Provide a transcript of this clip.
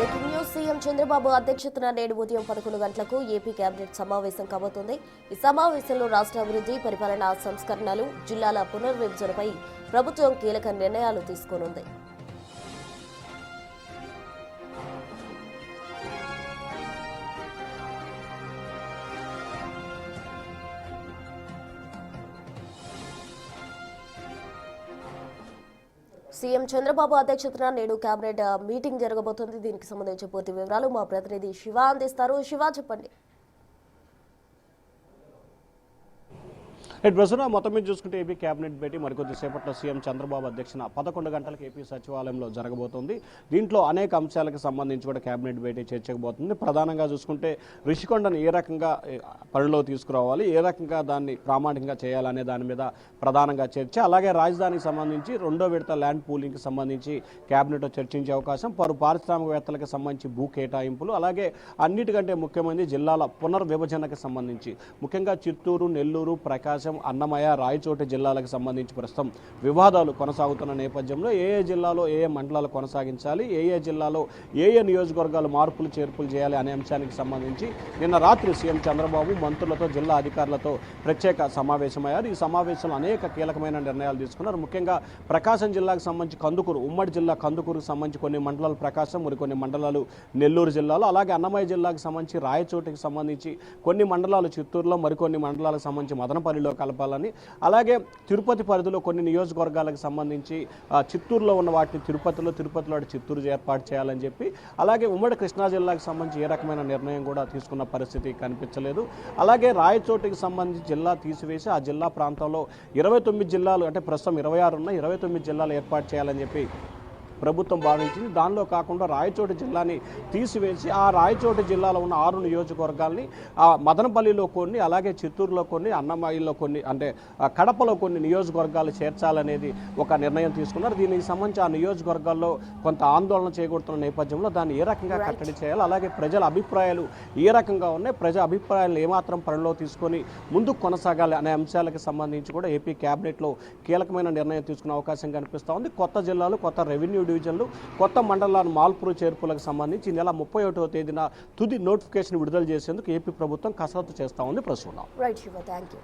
Breaking news CM Chandrababu అధ్యక్షతన నేడు ఉదయం 11 గంటలకు ఏపీ కేబినెట్ సమావేశం కాబోతోంది. ఈ సమావేశంలో రాష్ట్ర అభివృద్ధి, పరిపాలనా సంస్కరణలు, జిల్లాల పునర్విభజనపై ప్రభుత్వం కీలక నిర్ణయాలు తీసుకోనుంది. సీఎం చంద్రబాబు అధ్యక్షతన నేడు కేబినెట్ మీటింగ్ జరగబోతోంది. దీనికి సంబంధించి పూర్తి వివరాలు మా ప్రతినిధి శివ అందిస్తారు. శివ, చెప్పండి. ప్రస్తుతం మొత్తం మీద చూసుకుంటే ఏపీ కేబినెట్ భేటీ మరికొద్ది సేపట్లో సీఎం చంద్రబాబు అధ్యక్షన 11 గంటలకు ఏపీ సచివాలయంలో జరగబోతోంది. దీంట్లో అనేక అంశాలకు సంబంధించి కూడా కేబినెట్ భేటీ చర్చకపోతుంది. ప్రధానంగా చూసుకుంటే రిషికొండను ఏ రకంగా పనిలో తీసుకురావాలి, ఏ రకంగా దాన్ని ప్రామాణికంగా చేయాలనే దాని మీద ప్రధానంగా చర్చ. అలాగే రాజధానికి సంబంధించి రెండో విడత ల్యాండ్ పూలింగ్కి సంబంధించి కేబినెట్లో చర్చించే అవకాశం, పలు పారిశ్రామికవేత్తలకు సంబంధించి భూ కేటాయింపులు, అలాగే అన్నిటికంటే ముఖ్యమైనది జిల్లాల పునర్విభజనకు సంబంధించి ముఖ్యంగా చిత్తూరు, నెల్లూరు, ప్రకాశం, అన్నమయ్య, రాయచోటి జిల్లాలకు సంబంధించి ప్రస్తుతం వివాదాలు కొనసాగుతున్న నేపథ్యంలో ఏ జిల్లాలో ఏ మండలాలు కొనసాగించాలి, ఏ జిల్లాలో ఏ నియోజకవర్గాలు మార్పులు చేర్పులు చేయాలి అనే అంశానికి సంబంధించి నిన్న రాత్రి సీఎం చంద్రబాబు మంత్రులతో, జిల్లా అధికారులతో ప్రత్యేక సమావేశమయ్యారు. ఈ సమావేశంలో అనేక కీలకమైన నిర్ణయాలు తీసుకున్నారు. ముఖ్యంగా ప్రకాశం జిల్లాకు సంబంధించి కందుకూరు, ఉమ్మడి జిల్లా కందుకూరుకు సంబంధించి కొన్ని మండలాలు ప్రకాశం, మరికొన్ని మండలాలు నెల్లూరు జిల్లాలో, అలాగే అన్నమయ్య జిల్లాకు సంబంధించి రాయచోటికి సంబంధించి కొన్ని మండలాలు చిత్తూరులో, మరికొన్ని మండలాలకు సంబంధించి మదనపల్లిలో కలపాలని, అలాగే తిరుపతి పరిధిలో కొన్ని నియోజకవర్గాలకు సంబంధించి చిత్తూరులో ఉన్న వాటిని తిరుపతిలో చిత్తూరు ఏర్పాటు చేయాలని చెప్పి, అలాగే ఉమ్మడి కృష్ణా జిల్లాకు సంబంధించి ఏ రకమైన నిర్ణయం కూడా తీసుకున్న పరిస్థితి కనిపించలేదు. అలాగే రాయచోటికి సంబంధించి జిల్లా తీసివేసి ఆ జిల్లా ప్రాంతంలో 29 జిల్లాలు, అంటే ప్రస్తుతం 26 ఉన్న 29 జిల్లాలు ఏర్పాటు చేయాలని చెప్పి ప్రభుత్వం భావించింది. దానిలో కాకుండా రాయచోటి జిల్లాని తీసివేసి ఆ రాయచోటి జిల్లాలో ఉన్న 6 నియోజకవర్గాల్ని మదనపల్లిలో కొన్ని, అలాగే చిత్తూరులో కొన్ని, అన్నమయ్యలో కొన్ని, అంటే కడపలో కొన్ని నియోజకవర్గాలు చేర్చాలనేది ఒక నిర్ణయం తీసుకున్నారు. దీనికి సంబంధించి ఆ నియోజకవర్గాల్లో కొంత ఆందోళన చేకూరుతున్న నేపథ్యంలో దాన్ని ఏ రకంగా కట్టడి చేయాలి, అలాగే ప్రజల అభిప్రాయాలు ఏ రకంగా ఉన్నాయి, ప్రజా అభిప్రాయాలను ఏమాత్రం పరిలో తీసుకొని ముందుకు కొనసాగాలి అనే అంశాలకు సంబంధించి కూడా ఏపీ క్యాబినెట్లో కీలకమైన నిర్ణయం తీసుకునే అవకాశం కనిపిస్తూ ఉంది. కొత్త జిల్లాలు, కొత్త రెవెన్యూ డివిజన్లు, కొత్త మండలాలు మార్పులు చేర్పులకు సంబంధించి ఈ నెల 31వ తేదీన తుది నోటిఫికేషన్ విడుదల చేసేందుకు ఏపీ ప్రభుత్వం కసరత్తు చేస్తూ ఉంది. ప్రస్తుతం రైట్ శివ, థాంక్యూ.